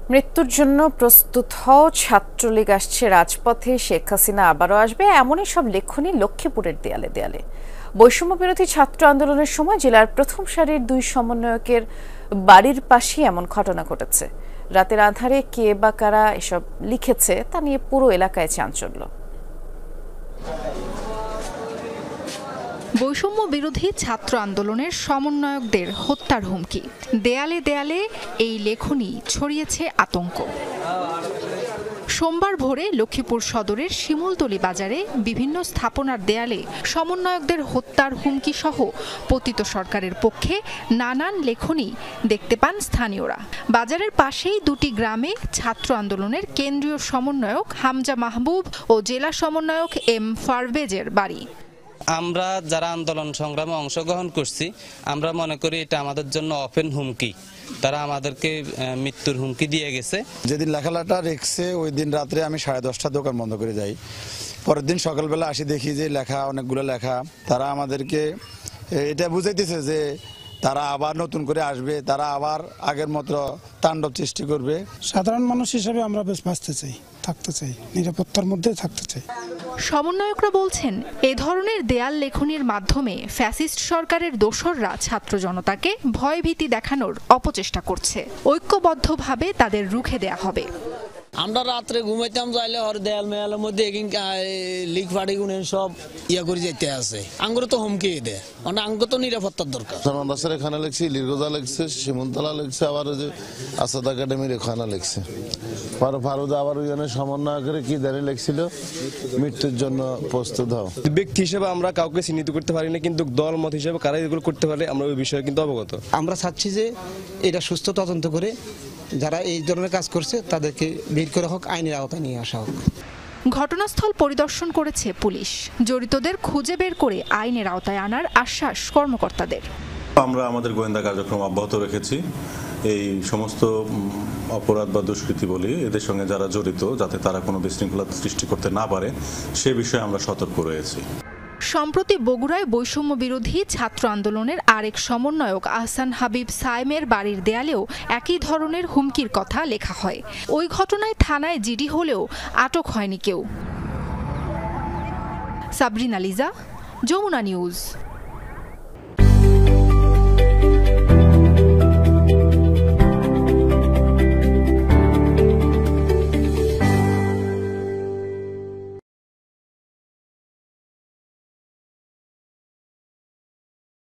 মৃত্যুর জন্য প্রস্তুত হও, ছাত্রলীগ আসছে রাজপথে, শেখ হাসিনা আবারও আসবে, এমনই সব লেখনী লক্ষ্মীপুরের দেয়ালে দেয়ালে। বৈষম্য বিরোধী ছাত্র আন্দোলনের সময় জেলার প্রথম সারির দুই সমন্বয়কের বাড়ির পাশেই এমন ঘটনা ঘটেছে। রাতের আঁধারে কে বা কারা এসব লিখেছে তা নিয়ে পুরো এলাকায় চাঞ্চল্য। বৈষম্য বিরোধী ছাত্র আন্দোলনের সমন্বয়কদের হত্যার হুমকি, দেয়ালে দেয়ালে এই লেখনী ছড়িয়েছে আতঙ্ক। সোমবার ভোরে লক্ষ্মীপুর সদরের শিমুলতলী বাজারে বিভিন্ন স্থাপনার দেয়ালে সমন্বয়কদের হত্যার হুমকি সহ পতিত সরকারের পক্ষে নানান লেখনী দেখতে পান স্থানীয়রা। বাজারের পাশেই দুটি গ্রামে ছাত্র আন্দোলনের কেন্দ্রীয় সমন্বয়ক হামজা মাহবুব ও জেলা সমন্বয়ক এম ফারভেজের বাড়ি। আমরা যারা আন্দোলন সংগ্রামে অংশগ্রহণ করছি, আমরা মনে করি এটা আমাদের জন্য ওপেন হুমকি। তারা আমাদেরকে মৃত্যুর হুমকি দিয়ে গেছে। যেদিন লেখাটা রেখছে ওই দিন রাত্রে আমি 10:30 দোকান বন্ধ করে যাই। পরের দিন সকালবেলা আসি, দেখি যে লেখা, অনেকগুলো লেখা। তারা আমাদেরকে এটা বুঝাইতেছে যে তারা আবার নতুন করে আসবে, তারা আবার আগের মতো তাণ্ডব সৃষ্টি করবে। সাধারণ মানুষ হিসেবে আমরা বেশ বাঁচতে চাই, থাকতে চাই, নিরাপত্তার মধ্যে থাকতে চাই। সমন্বয়করা বলছেন, এ ধরনের দেয়াল লেখনীর মাধ্যমে ফ্যাসিস্ট সরকারের দোসররা ছাত্র জনতাকে ভয়ভীতি দেখানোর অপচেষ্টা করছে। ঐক্যবদ্ধভাবে তাদের রুখে দেয়া হবে। আমরা রাত্রে ঘুমাইতাম, যাইলে ওর দেয়াল মেয়ালের মধ্যে লিক ফাড়ি গুনে সব ইয়া করে যেতে আছে। আঙ্গুর তো হুমকি দেয়, মানে আঙ্গুর তো নিরাপত্তার দরকার। সালমান এখানে লিখছি, লিরগোজা লিখছে, শিমুলতলা লিখছে, আবার যে আসাদ একাডেমির এখানে লিখছে। ফারুদ আবার ওইখানে সমন্বয় করে কি দাঁড়িয়ে লিখছিল, মৃত্যুর জন্য প্রস্তুত হও। ব্যক্তি হিসেবে আমরা কাউকে চিহ্নিত করতে পারি না, কিন্তু দল মত হিসেবে কারা এগুলো করতে পারে আমরা ওই বিষয়ে কিন্তু অবগত। আমরা চাচ্ছি যে এটা সুস্থ তদন্ত করে যারা এই ধরনের কাজ করছে তাদেরকে বের করা হোক, আইনের আওতায় নিয়ে আসা হোক। ঘটনাস্থল পরিদর্শন করেছে পুলিশ। জড়িতদের খুঁজে বের করে আইনের আওতায় আনার আশ্বাস কর্মকর্তাদের। আমরা আমাদের গোয়েন্দা কার্যক্রম অব্যাহত রেখেছি। এই সমস্ত অপরাধ বা দুষ্কৃতি বলি এদের সঙ্গে যারা জড়িত, যাতে তারা কোনো বিশৃঙ্খলা সৃষ্টি করতে না পারে সে বিষয়ে আমরা সতর্ক রয়েছি। সম্প্রতি বগুড়ায় বৈষম্য বিরোধী ছাত্র আন্দোলনের আরেক সমন্বয়ক আহসান হাবিব সাইমের বাড়ির দেয়ালেও একই ধরনের হুমকির কথা লেখা হয়। ওই ঘটনায় থানায় জিডি হলেও আটক হয়নি কেউ। সাবরিনা লিজা, যমুনা নিউজ।